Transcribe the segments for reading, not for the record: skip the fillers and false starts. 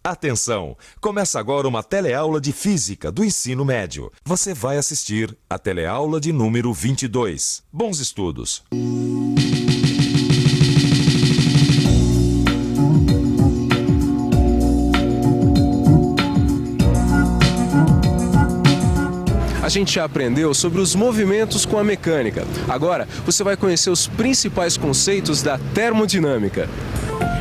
Atenção! Começa agora uma teleaula de Física do ensino médio. Você vai assistir a teleaula de número 22. Bons estudos! A gente já aprendeu sobre os movimentos com a mecânica. Agora, você vai conhecer os principais conceitos da termodinâmica.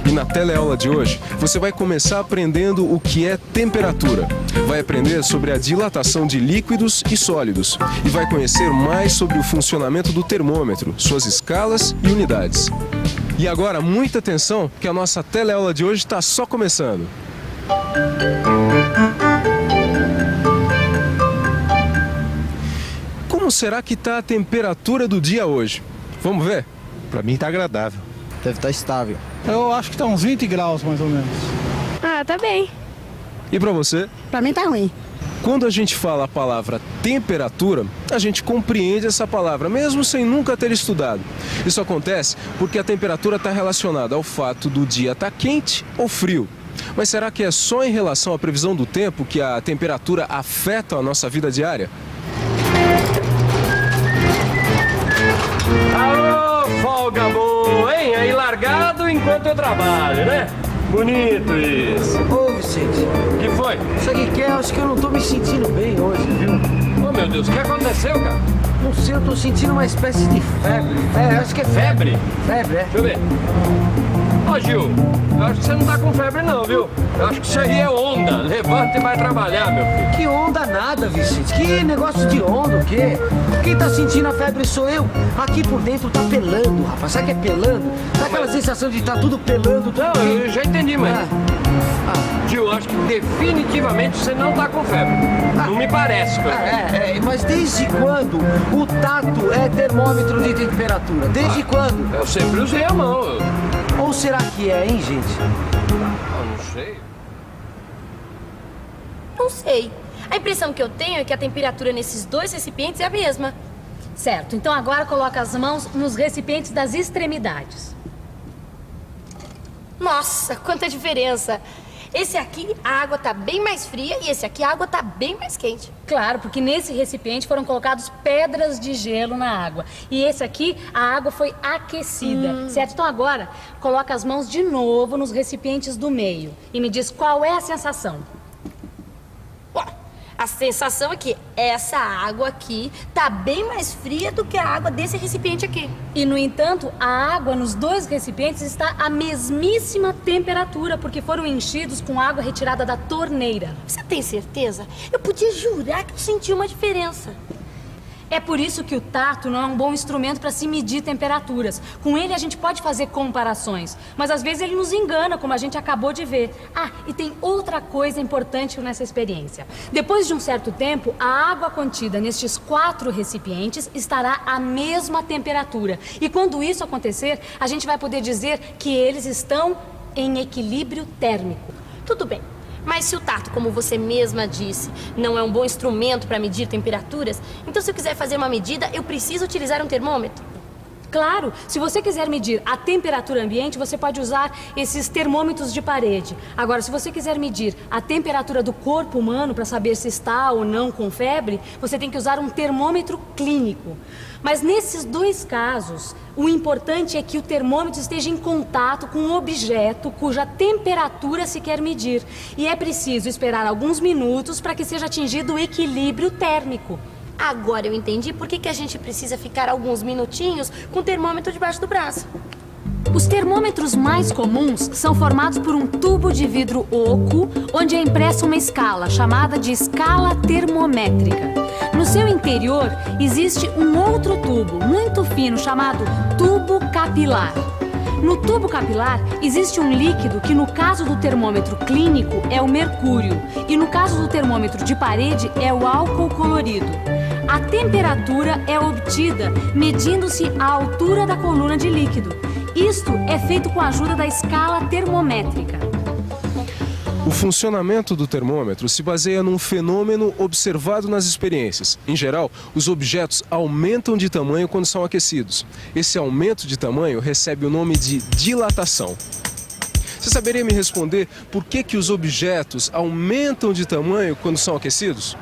E na teleaula de hoje, você vai começar aprendendo o que é temperatura. Vai aprender sobre a dilatação de líquidos e sólidos. E vai conhecer mais sobre o funcionamento do termômetro, suas escalas e unidades. E agora, muita atenção, que a nossa teleaula de hoje está só começando. Como será que está a temperatura do dia hoje? Vamos ver? Pra mim tá agradável. Deve estar estável. Eu acho que tá uns 20 graus, mais ou menos. Ah, tá bem. E para você? Pra mim tá ruim. Quando a gente fala a palavra temperatura, a gente compreende essa palavra, mesmo sem nunca ter estudado. Isso acontece porque a temperatura está relacionada ao fato do dia estar quente ou frio. Mas será que é só em relação à previsão do tempo que a temperatura afeta a nossa vida diária? Alô, folga boa, hein? Aí largado enquanto eu trabalho, né? Bonito isso. Ô, Vicente, O que foi? sabe o que é? Acho que eu não tô me sentindo bem hoje, viu? Oh, meu Deus, o que aconteceu, cara? Não sei, eu tô sentindo uma espécie de febre. Acho que é Febre? febre, é. Deixa eu ver. Ô, Gil, eu acho que você não tá com febre não, viu? Eu acho que isso aí é onda. Levanta e vai trabalhar, meu filho. Que onda nada, Vicente. Que negócio de onda, o quê? Quem tá sentindo a febre sou eu. Aqui por dentro tá pelando, rapaz. Sabe o que é pelando? Sabe aquela sensação de tá tudo pelando? Tudo Não, eu já entendi, mas... Ah, Gil, acho que definitivamente você não tá com febre. Não me parece, pelo menos. mas desde quando o tato é termômetro de temperatura? Desde quando? Eu sempre usei a mão. Ou será que é, hein, gente? Eu não sei. Não sei. A impressão que eu tenho é que a temperatura nesses dois recipientes é a mesma. Certo, então agora coloca as mãos nos recipientes das extremidades. Nossa, quanta diferença. Esse aqui a água tá bem mais fria e esse aqui a água tá bem mais quente. Claro, porque nesse recipiente foram colocados pedras de gelo na água. E esse aqui, a água foi aquecida, certo? Então agora, coloca as mãos de novo nos recipientes do meio e me diz qual é a sensação. Ó, a sensação é que essa água aqui tá bem mais fria do que a água desse recipiente aqui. E, no entanto, a água nos dois recipientes está à mesmíssima temperatura, porque foram enchidos com água retirada da torneira. Você tem certeza? Eu podia jurar que eu senti uma diferença. É por isso que o tato não é um bom instrumento para se medir temperaturas. Com ele a gente pode fazer comparações, mas às vezes ele nos engana, como a gente acabou de ver. Ah, e tem outra coisa importante nessa experiência. Depois de um certo tempo, a água contida nestes 4 recipientes estará à mesma temperatura. E quando isso acontecer, a gente vai poder dizer que eles estão em equilíbrio térmico. Tudo bem. Mas se o tato, como você mesma disse, não é um bom instrumento para medir temperaturas, então se eu quiser fazer uma medida, eu preciso utilizar um termômetro? Claro, se você quiser medir a temperatura ambiente, você pode usar esses termômetros de parede. Agora, se você quiser medir a temperatura do corpo humano para saber se está ou não com febre, você tem que usar um termômetro clínico. Mas nesses dois casos, o importante é que o termômetro esteja em contato com um objeto cuja temperatura se quer medir. E é preciso esperar alguns minutos para que seja atingido o equilíbrio térmico. Agora eu entendi por que a gente precisa ficar alguns minutinhos com o termômetro debaixo do braço. Os termômetros mais comuns são formados por um tubo de vidro oco, onde é impressa uma escala, chamada de escala termométrica. No seu interior, existe um outro tubo, muito fino, chamado tubo capilar. No tubo capilar, existe um líquido que, no caso do termômetro clínico, é o mercúrio, e no caso do termômetro de parede, é o álcool colorido. A temperatura é obtida medindo-se a altura da coluna de líquido. Isto é feito com a ajuda da escala termométrica. O funcionamento do termômetro se baseia num fenômeno observado nas experiências. Em geral, os objetos aumentam de tamanho quando são aquecidos. Esse aumento de tamanho recebe o nome de dilatação. Você saberia me responder por que os objetos aumentam de tamanho quando são aquecidos?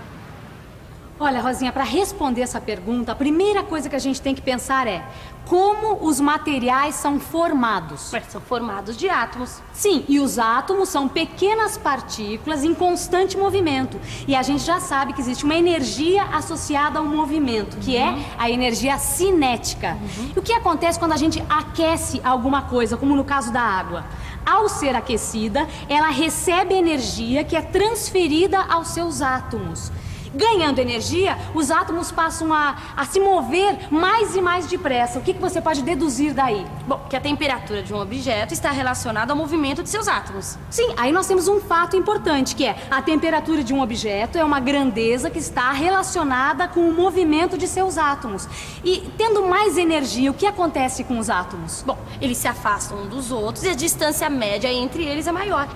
Olha, Rosinha, para responder essa pergunta, a primeira coisa que a gente tem que pensar é como os materiais são formados. Mas são formados de átomos. Sim, e os átomos são pequenas partículas em constante movimento. E a gente já sabe que existe uma energia associada ao movimento, que é a energia cinética. E o que acontece quando a gente aquece alguma coisa, como no caso da água? Ao ser aquecida, ela recebe energia que é transferida aos seus átomos. Ganhando energia, os átomos passam a se mover mais e mais depressa. O que você pode deduzir daí? Bom, que a temperatura de um objeto está relacionada ao movimento de seus átomos. Sim, aí nós temos um fato importante, que é a temperatura de um objeto é uma grandeza que está relacionada com o movimento de seus átomos. E tendo mais energia, o que acontece com os átomos? Bom, eles se afastam um dos outros e a distância média entre eles é maior.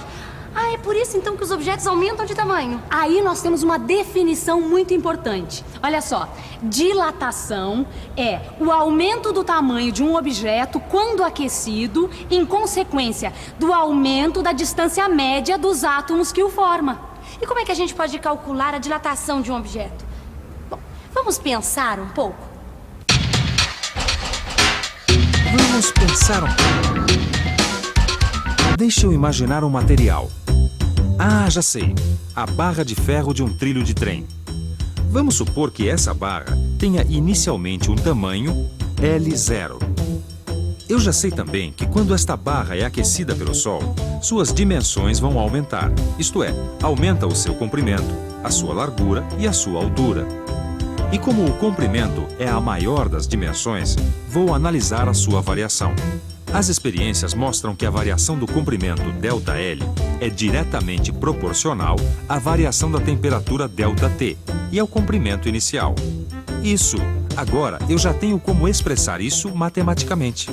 Ah, é por isso então que os objetos aumentam de tamanho. Aí nós temos uma definição muito importante. Olha só, dilatação é o aumento do tamanho de um objeto quando aquecido, em consequência do aumento da distância média dos átomos que o forma. E como é que a gente pode calcular a dilatação de um objeto? Bom, vamos pensar um pouco. Vamos pensar um pouco. Deixa eu imaginar um material. Ah, já sei. A barra de ferro de um trilho de trem. Vamos supor que essa barra tenha inicialmente um tamanho L0. Eu já sei também que quando esta barra é aquecida pelo Sol, suas dimensões vão aumentar. Isto é, aumenta o seu comprimento, a sua largura e a sua altura. E como o comprimento é a maior das dimensões, vou analisar a sua variação. As experiências mostram que a variação do comprimento ΔL é diretamente proporcional à variação da temperatura ΔT e ao comprimento inicial. Isso, agora eu já tenho como expressar isso matematicamente.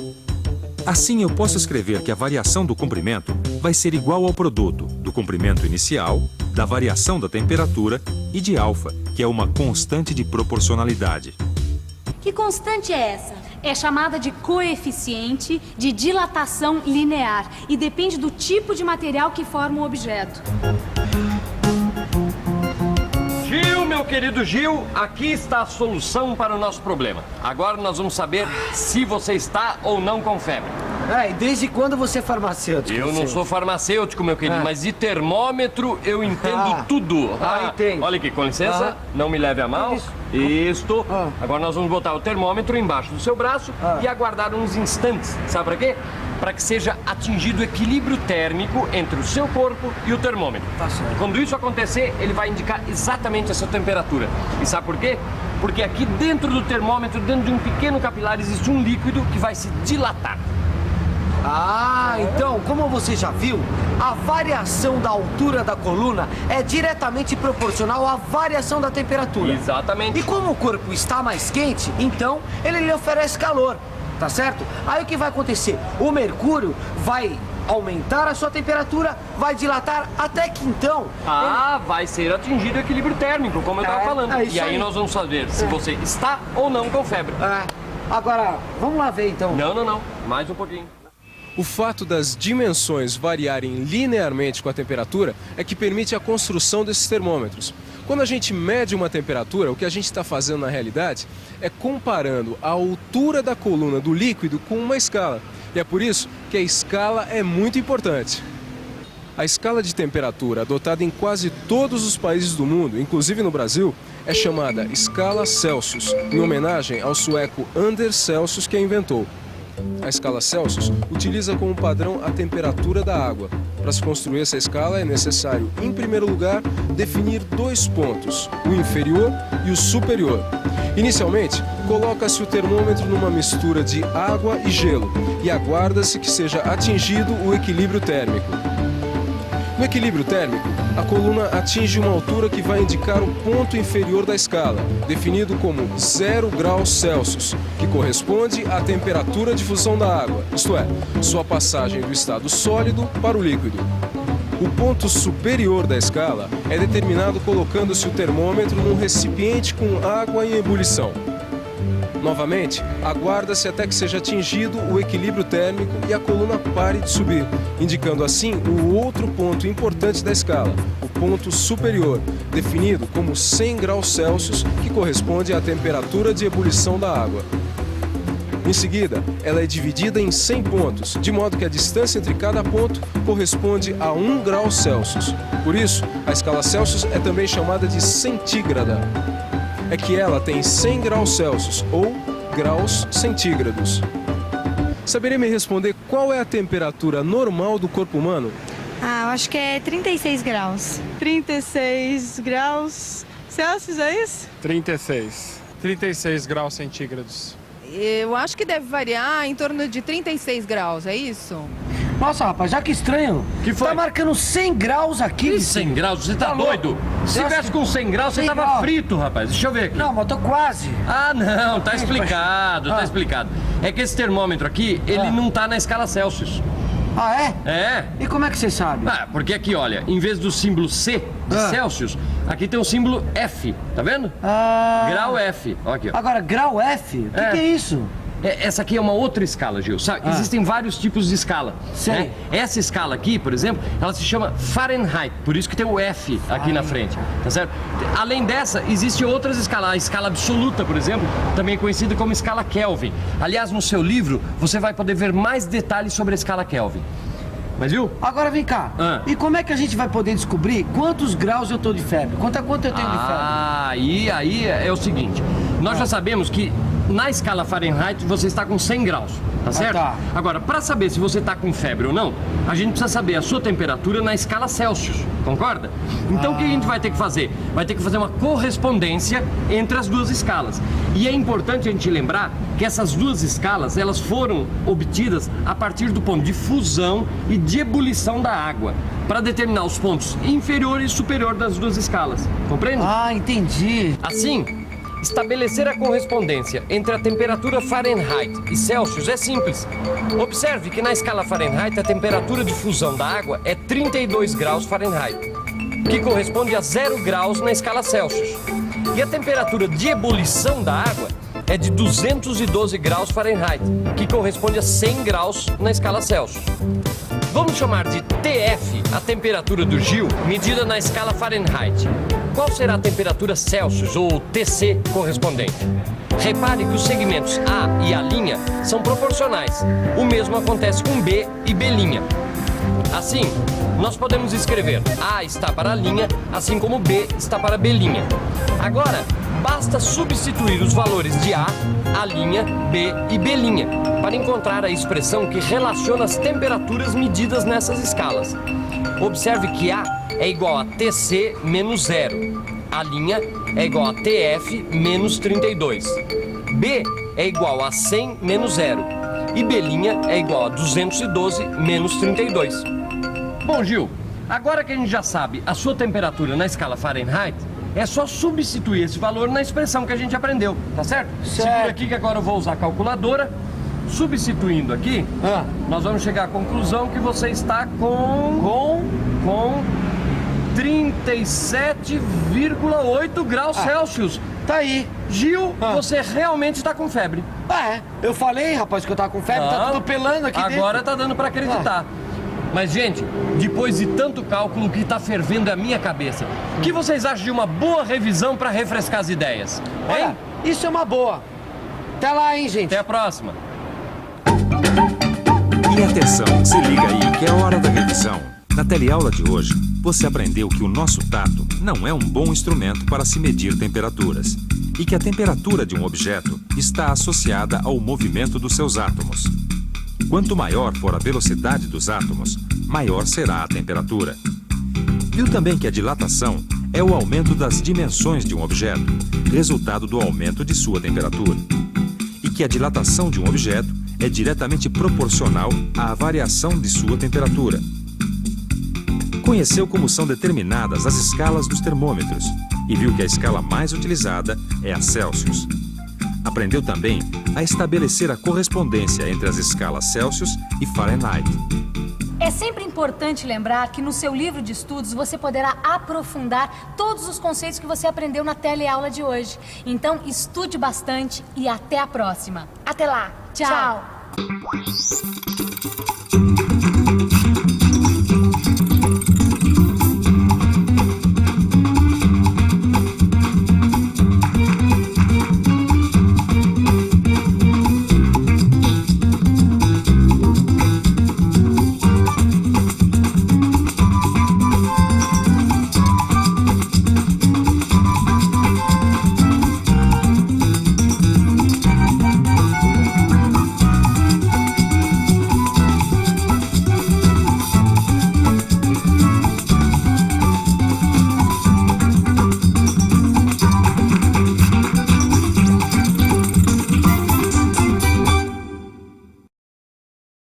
Assim eu posso escrever que a variação do comprimento vai ser igual ao produto do comprimento inicial, da variação da temperatura e de alfa, que é uma constante de proporcionalidade. Que constante é essa? É chamada de coeficiente de dilatação linear e depende do tipo de material que forma o objeto. Gil, meu querido Gil, aqui está a solução para o nosso problema. Agora nós vamos saber se você está ou não com febre. E desde quando você é farmacêutico? Eu não sou farmacêutico, meu querido, mas de termômetro eu entendo tudo. Entendo. Olha aqui, com licença, não me leve a mal. Isto. Agora nós vamos botar o termômetro embaixo do seu braço e aguardar uns instantes. Sabe para quê? Para que seja atingido o equilíbrio térmico entre o seu corpo e o termômetro. Tá certo. E quando isso acontecer, ele vai indicar exatamente essa temperatura. E sabe por quê? Porque aqui dentro do termômetro, dentro de um pequeno capilar, existe um líquido que vai se dilatar. Então, como você já viu, a variação da altura da coluna é diretamente proporcional à variação da temperatura. Exatamente. E como o corpo está mais quente, então ele lhe oferece calor, tá certo? Aí o que vai acontecer? O mercúrio vai aumentar a sua temperatura, vai dilatar até que então... vai ser atingido o equilíbrio térmico, como eu estava falando. isso E aí aí. nós vamos saber se você está ou não com febre. Agora, vamos lá ver então. Não. Mais um pouquinho. O fato das dimensões variarem linearmente com a temperatura é que permite a construção desses termômetros. Quando a gente mede uma temperatura, o que a gente está fazendo na realidade é comparando a altura da coluna do líquido com uma escala. E é por isso que a escala é muito importante. A escala de temperatura adotada em quase todos os países do mundo, inclusive no Brasil, é chamada escala Celsius, em homenagem ao sueco Anders Celsius que a inventou. A escala Celsius utiliza como padrão a temperatura da água. Para se construir essa escala é necessário, em primeiro lugar, definir dois pontos, o inferior e o superior. Inicialmente, coloca-se o termômetro numa mistura de água e gelo e aguarda-se que seja atingido o equilíbrio térmico. No equilíbrio térmico, a coluna atinge uma altura que vai indicar o ponto inferior da escala, definido como 0 graus Celsius, que corresponde à temperatura de fusão da água, isto é, sua passagem do estado sólido para o líquido. O ponto superior da escala é determinado colocando-se o termômetro num recipiente com água em ebulição. Novamente, aguarda-se até que seja atingido o equilíbrio térmico e a coluna pare de subir, indicando assim o outro ponto importante da escala, o ponto superior, definido como 100 graus Celsius, que corresponde à temperatura de ebulição da água. Em seguida, ela é dividida em 100 pontos, de modo que a distância entre cada ponto corresponde a 1 grau Celsius. Por isso, a escala Celsius é também chamada de centígrada. É que ela tem 100 graus Celsius ou graus centígrados. Saberia me responder qual é a temperatura normal do corpo humano? Eu acho que é 36 graus. 36 graus Celsius, é isso? 36 graus centígrados. Eu acho que deve variar em torno de 36 graus, é isso? Nossa, rapaz, já que estranho. Que foi? Tá marcando 100 graus aqui. Que 100 graus? Você tá Tá louco? doido? Se Eu tivesse acho com 100 graus, você 100 tava graus. frito, rapaz. Deixa eu ver aqui. Não, mas eu tô quase. Ah, não, tá explicado, tá Ah. explicado. É que esse termômetro aqui, ele não tá na escala Celsius. Ah, é? É. E como é que você sabe? Ah, porque aqui, olha, em vez do símbolo C de Celsius, aqui tem o símbolo F, tá vendo? Grau F, ó aqui, ó. Agora, grau F? O que é isso? Essa aqui é uma outra escala, Gil. Sabe, existem vários tipos de escala. Sei. Né? Essa escala aqui, por exemplo, ela se chama Fahrenheit, por isso que tem o F aqui na frente, tá certo? Além dessa, existe outras escalas. A escala absoluta, por exemplo, também conhecida como escala Kelvin. Aliás, no seu livro, você vai poder ver mais detalhes sobre a escala Kelvin. Mas viu? Agora vem cá. E como é que a gente vai poder descobrir quantos graus eu tô de febre? Quanto eu tenho de febre? Aí é o seguinte. Nós já sabemos que na escala Fahrenheit você está com 100 graus, tá certo? tá. Agora, para saber se você está com febre ou não, a gente precisa saber a sua temperatura na escala Celsius, concorda? Então o que a gente vai ter que fazer? Vai ter que fazer uma correspondência entre as duas escalas. E é importante a gente lembrar que essas duas escalas, elas foram obtidas a partir do ponto de fusão e de ebulição da água, para determinar os pontos inferior e superior das duas escalas, compreende? Entendi. Assim, estabelecer a correspondência entre a temperatura Fahrenheit e Celsius é simples. Observe que na escala Fahrenheit a temperatura de fusão da água é 32 graus Fahrenheit, que corresponde a 0 graus na escala Celsius. E a temperatura de ebulição da água é de 212 graus Fahrenheit, que corresponde a 100 graus na escala Celsius. Vamos chamar de TF a temperatura do Gil medida na escala Fahrenheit. Qual será a temperatura Celsius ou TC correspondente? Repare que os segmentos A e A' são proporcionais. O mesmo acontece com B e B'. Assim, nós podemos escrever A está para a linha, assim como B está para B'. Agora, basta substituir os valores de A, A', B e B' para encontrar a expressão que relaciona as temperaturas medidas nessas escalas. Observe que A é igual a TC menos 0, A' é igual a TF menos 32, B é igual a 100 menos 0 e B' é igual a 212 menos 32. Bom, Gil, agora que a gente já sabe a sua temperatura na escala Fahrenheit, é só substituir esse valor na expressão que a gente aprendeu, tá certo? Segura aqui que agora eu vou usar a calculadora. Substituindo aqui, nós vamos chegar à conclusão que você está com 37,8 graus Celsius. Tá aí. Gil, você realmente está com febre. Eu falei, rapaz, que eu tava com febre, tá tudo pelando aqui dentro. Agora tá dando para acreditar. Mas, gente, depois de tanto cálculo, o que tá fervendo é a minha cabeça. O que vocês acham de uma boa revisão para refrescar as ideias? Olha, isso é uma boa. Até lá, hein, gente. Até a próxima. E atenção, se liga aí que é hora da revisão. Na teleaula de hoje, você aprendeu que o nosso tato não é um bom instrumento para se medir temperaturas e que a temperatura de um objeto está associada ao movimento dos seus átomos. Quanto maior for a velocidade dos átomos, maior será a temperatura. Viu também que a dilatação é o aumento das dimensões de um objeto, resultado do aumento de sua temperatura. E que a dilatação de um objeto é diretamente proporcional à variação de sua temperatura. Conheceu como são determinadas as escalas dos termômetros e viu que a escala mais utilizada é a Celsius. Aprendeu também a estabelecer a correspondência entre as escalas Celsius e Fahrenheit. É sempre importante lembrar que no seu livro de estudos você poderá aprofundar todos os conceitos que você aprendeu na teleaula de hoje. Então, estude bastante e até a próxima. Até lá. Tchau.